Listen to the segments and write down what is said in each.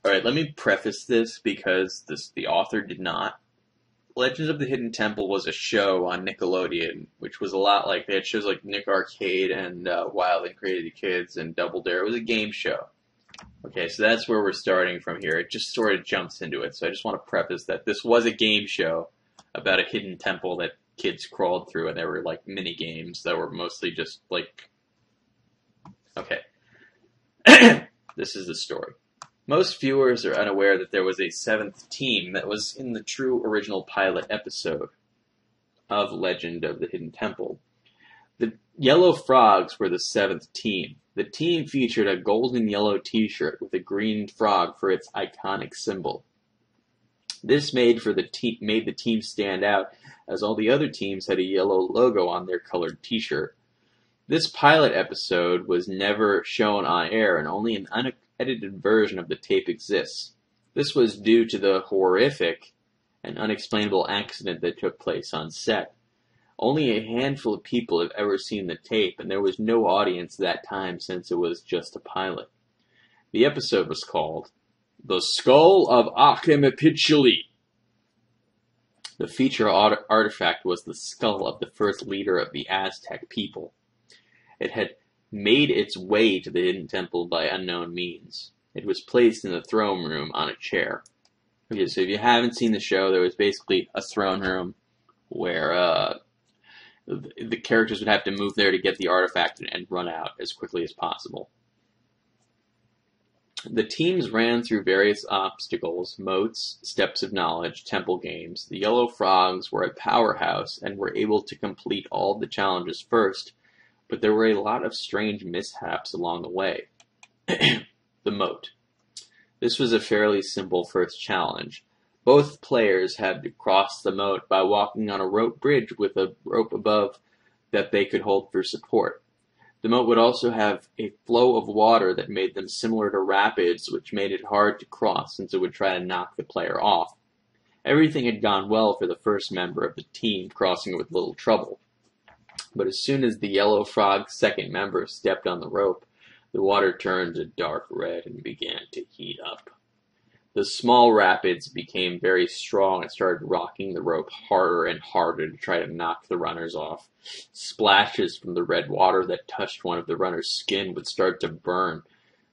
Alright, let me preface this because the author did not. Legends of the Hidden Temple was a show on Nickelodeon, which was a lot like, they had shows like Nick Arcade and Wild and Crazy Kids and Double Dare. It was a game show. Okay, so that's where we're starting from here. It just sort of jumps into it. So I just want to preface that this was a game show about a hidden temple that kids crawled through, and there were like mini games that were mostly just like, okay. This is the story. Most viewers are unaware that there was a seventh team that was in the true original pilot episode of Legend of the Hidden Temple. The Yellow Frogs were the seventh team. The team featured a golden yellow t-shirt with a green frog for its iconic symbol. This made the team stand out, as all the other teams had a yellow logo on their colored t-shirt. This pilot episode was never shown on air, and only an unedited version of the tape exists. This was due to the horrific and unexplainable accident that took place on set. Only a handful of people have ever seen the tape, and there was no audience that time since it was just a pilot. The episode was called The Skull of Akhmepitchli. The feature artifact was the skull of the first leader of the Aztec people. It had made its way to the Hidden Temple by unknown means. It was placed in the throne room on a chair. Okay, so if you haven't seen the show, there was basically a throne room where the characters would have to move there to get the artifact and run out as quickly as possible. The teams ran through various obstacles, moats, steps of knowledge, temple games. The Yellow Frogs were a powerhouse and were able to complete all the challenges first, but there were a lot of strange mishaps along the way. The moat. This was a fairly simple first challenge. Both players had to cross the moat by walking on a rope bridge with a rope above that they could hold for support. The moat would also have a flow of water that made them similar to rapids, which made it hard to cross since it would try to knock the player off. Everything had gone well for the first member of the team, crossing it with little trouble. But as soon as the Yellow Frog's second member stepped on the rope, the water turned a dark red and began to heat up. The small rapids became very strong and started rocking the rope harder and harder to try to knock the runners off. Splashes from the red water that touched one of the runner's skin would start to burn.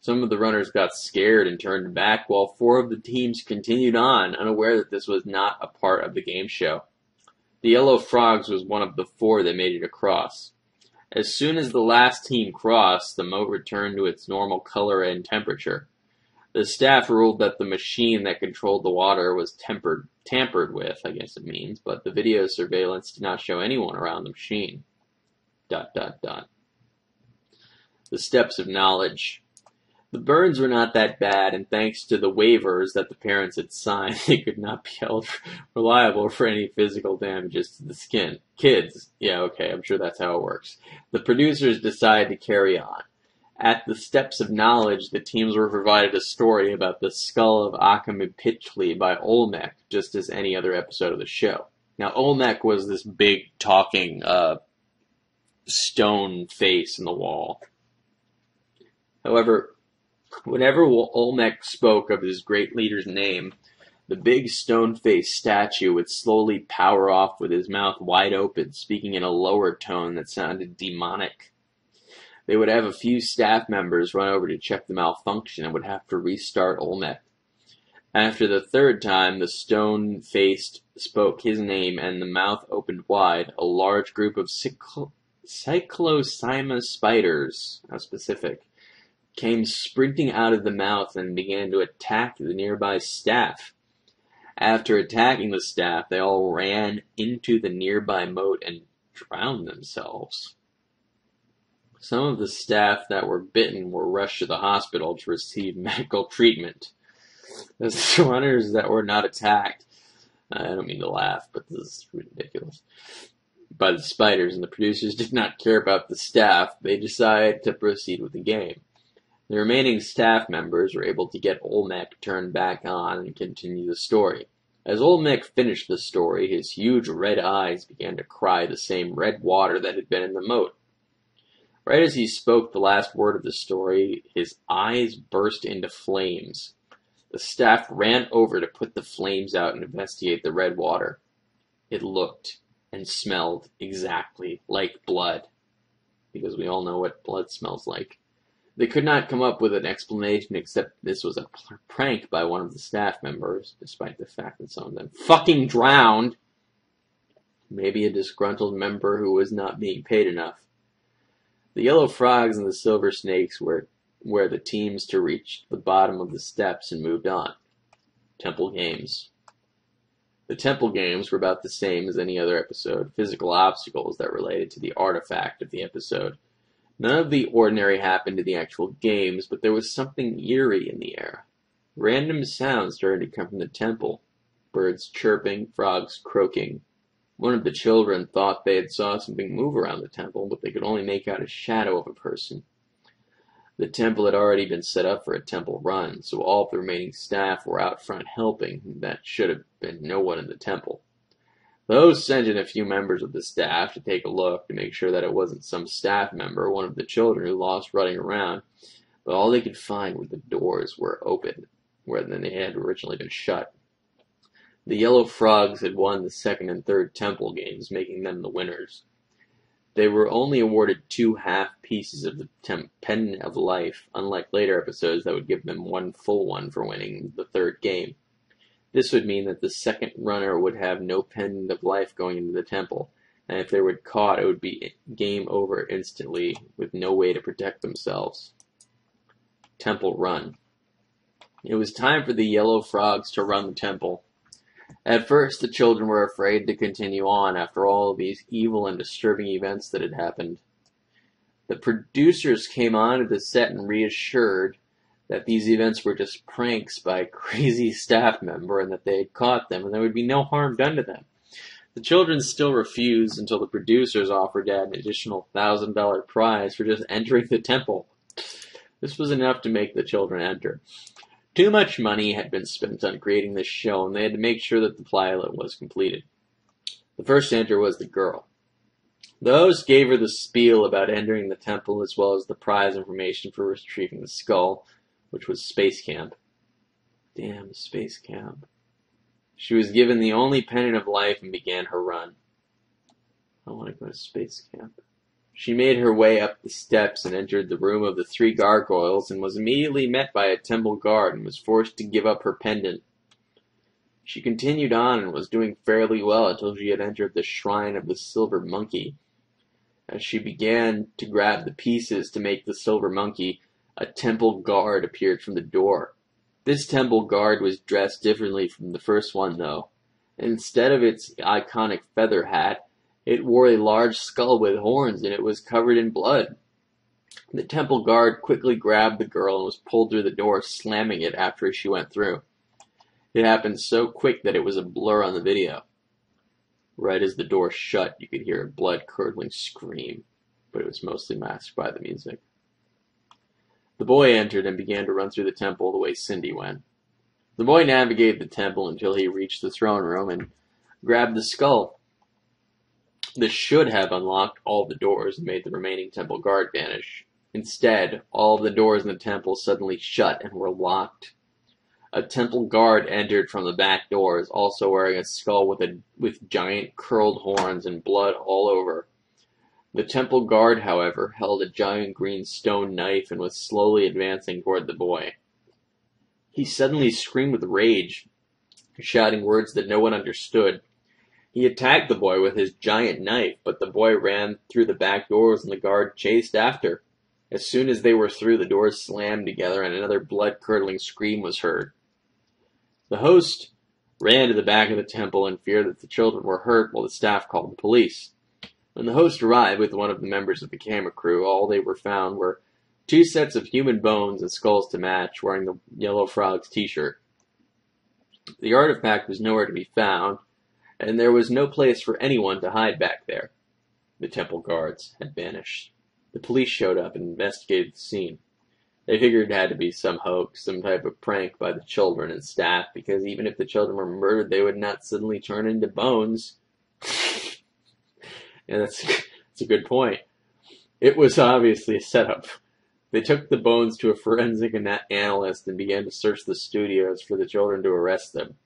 Some of the runners got scared and turned back, while 4 of the teams continued on, unaware that this was not a part of the game show. The Yellow Frogs was one of the 4 that made it across. As soon as the last team crossed, the moat returned to its normal color and temperature. The staff ruled that the machine that controlled the water was tampered with, I guess it means, but the video surveillance did not show anyone around the machine. ... The steps of knowledge. The burns were not that bad, and thanks to the waivers that the parents had signed, they could not be held reliable for any physical damages to the skin. Kids. Yeah, okay, I'm sure that's how it works. The producers decided to carry on. At the Steps of Knowledge, the teams were provided a story about the skull of Akhmepitchli by Olmec, just as any other episode of the show. Now, Olmec was this big, talking, stone face in the wall. However, whenever Olmec spoke of his great leader's name, the big stone-faced statue would slowly power off with his mouth wide open, speaking in a lower tone that sounded demonic. They would have a few staff members run over to check the malfunction and would have to restart Olmec. After the third time the stone-faced spoke his name and the mouth opened wide, a large group of Cyclocyma spiders, how specific, came sprinting out of the mouth and began to attack the nearby staff. After attacking the staff, they all ran into the nearby moat and drowned themselves. Some of the staff that were bitten were rushed to the hospital to receive medical treatment. The runners that were not attacked, I don't mean to laugh, but this is ridiculous, by the spiders, and the producers did not care about the staff, they decided to proceed with the game. The remaining staff members were able to get Olmec turned back on and continue the story. As Olmec finished the story, his huge red eyes began to cry the same red water that had been in the moat. Right as he spoke the last word of the story, his eyes burst into flames. The staff ran over to put the flames out and investigate the red water. It looked and smelled exactly like blood, because we all know what blood smells like. They could not come up with an explanation except this was a prank by one of the staff members, despite the fact that some of them fucking drowned. Maybe a disgruntled member who was not being paid enough. The yellow frogs and the silver snakes were the teams to reach the bottom of the steps and moved on. Temple Games. The Temple Games were about the same as any other episode, physical obstacles that related to the artifact of the episode. None of the ordinary happened in the actual games, but there was something eerie in the air. Random sounds started to come from the temple. Birds chirping, frogs croaking. One of the children thought they had saw something move around the temple, but they could only make out a shadow of a person. The temple had already been set up for a temple run, so all of the remaining staff were out front helping. That should have been no one in the temple. The host sent in a few members of the staff to take a look to make sure that it wasn't some staff member or one of the children who lost running around, but all they could find were the doors were open, where they had originally been shut. The Yellow Frogs had won the second and third temple games, making them the winners. They were only awarded 2 half pieces of the Pendant of Life, unlike later episodes that would give them 1 full one for winning the third game. This would mean that the second runner would have no Pendant of Life going into the temple, and if they were caught, it would be game over instantly, with no way to protect themselves. Temple Run. It was time for the Yellow Frogs to run the temple. At first, the children were afraid to continue on after all of these evil and disturbing events that had happened. The producers came onto the set and reassured that these events were just pranks by a crazy staff member and that they had caught them and there would be no harm done to them. The children still refused until the producers offered to add an additional $1,000 prize for just entering the temple. This was enough to make the children enter. Too much money had been spent on creating this show, and they had to make sure that the pilot was completed. The first to enter was the girl. The host gave her the spiel about entering the temple as well as the prize information for retrieving the skull, which was Space Camp. Damn, Space Camp. She was given the only Pendant of Life and began her run. I want to go to Space Camp. She made her way up the steps and entered the room of the 3 gargoyles and was immediately met by a temple guard and was forced to give up her pendant. She continued on and was doing fairly well until she had entered the shrine of the silver monkey. As she began to grab the pieces to make the silver monkey, a temple guard appeared from the door. This temple guard was dressed differently from the first one, though. Instead of its iconic feather hat, it wore a large skull with horns, and it was covered in blood. The temple guard quickly grabbed the girl and was pulled through the door, slamming it after she went through. It happened so quick that it was a blur on the video. Right as the door shut, you could hear a blood-curdling scream, but it was mostly masked by the music. The boy entered and began to run through the temple the way Cindy went. The boy navigated the temple until he reached the throne room and grabbed the skull. This should have unlocked all the doors and made the remaining temple guard vanish. Instead, all of the doors in the temple suddenly shut and were locked. A temple guard entered from the back doors, also wearing a skull with giant curled horns and blood all over. The temple guard, however, held a giant green stone knife and was slowly advancing toward the boy. He suddenly screamed with rage, shouting words that no one understood. He attacked the boy with his giant knife, but the boy ran through the back doors and the guard chased after. As soon as they were through, the doors slammed together and another blood-curdling scream was heard. The host ran to the back of the temple in fear that the children were hurt while the staff called the police. When the host arrived with one of the members of the camera crew, all they were found were 2 sets of human bones and skulls to match, wearing the Yellow Frogs t-shirt. The artifact was nowhere to be found, and there was no place for anyone to hide back there. The temple guards had vanished. The police showed up and investigated the scene. They figured it had to be some hoax, some type of prank by the children and staff, because even if the children were murdered, they would not suddenly turn into bones. And that's a good point. It was obviously a setup. They took the bones to a forensic analyst and began to search the studios for the children to arrest them.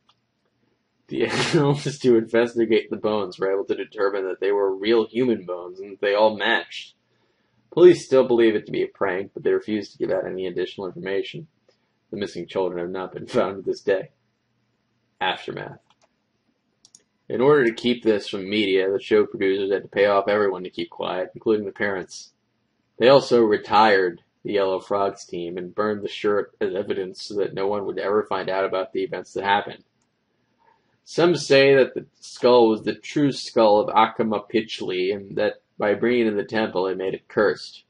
The analysts who investigate the bones were able to determine that they were real human bones and that they all matched. Police still believe it to be a prank, but they refuse to give out any additional information. The missing children have not been found to this day. Aftermath. In order to keep this from media, the show producers had to pay off everyone to keep quiet, including the parents. They also retired the Yellow Frogs team and burned the shirt as evidence so that no one would ever find out about the events that happened. Some say that the skull was the true skull of Acoma Pitchley, and that by bringing it to the temple it made it cursed.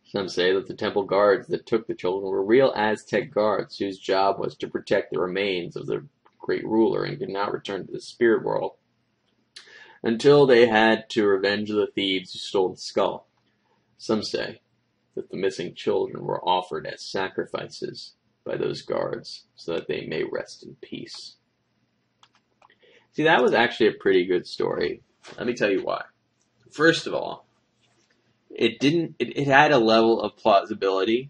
Some say that the temple guards that took the children were real Aztec guards whose job was to protect the remains of the great ruler and could not return to the spirit world until they had to revenge the thieves who stole the skull. Some say that the missing children were offered as sacrifices by those guards so that they may rest in peace. See, that was actually a pretty good story. Let me tell you why. First of all, it had a level of plausibility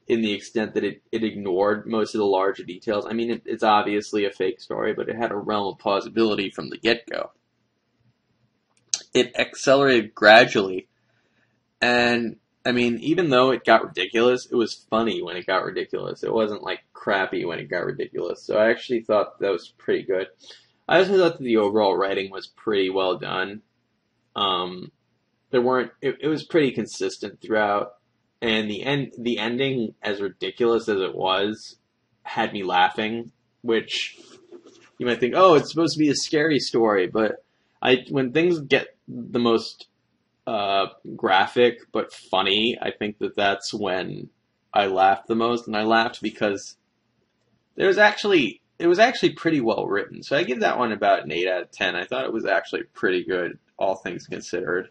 in the extent that it ignored most of the larger details. I mean, it's obviously a fake story, but it had a realm of plausibility from the get-go. It accelerated gradually, and I mean, even though it got ridiculous, it was funny when it got ridiculous. It wasn't like crappy when it got ridiculous. So I actually thought that was pretty good. I also thought that the overall writing was pretty well done. It was pretty consistent throughout, and the ending, as ridiculous as it was, had me laughing, which you might think, oh, it's supposed to be a scary story, but when things get the most graphic but funny, I think that's when I laughed the most, and I laughed because it was actually pretty well written. So I give that one about an 8 out of 10. I thought it was actually pretty good, all things considered.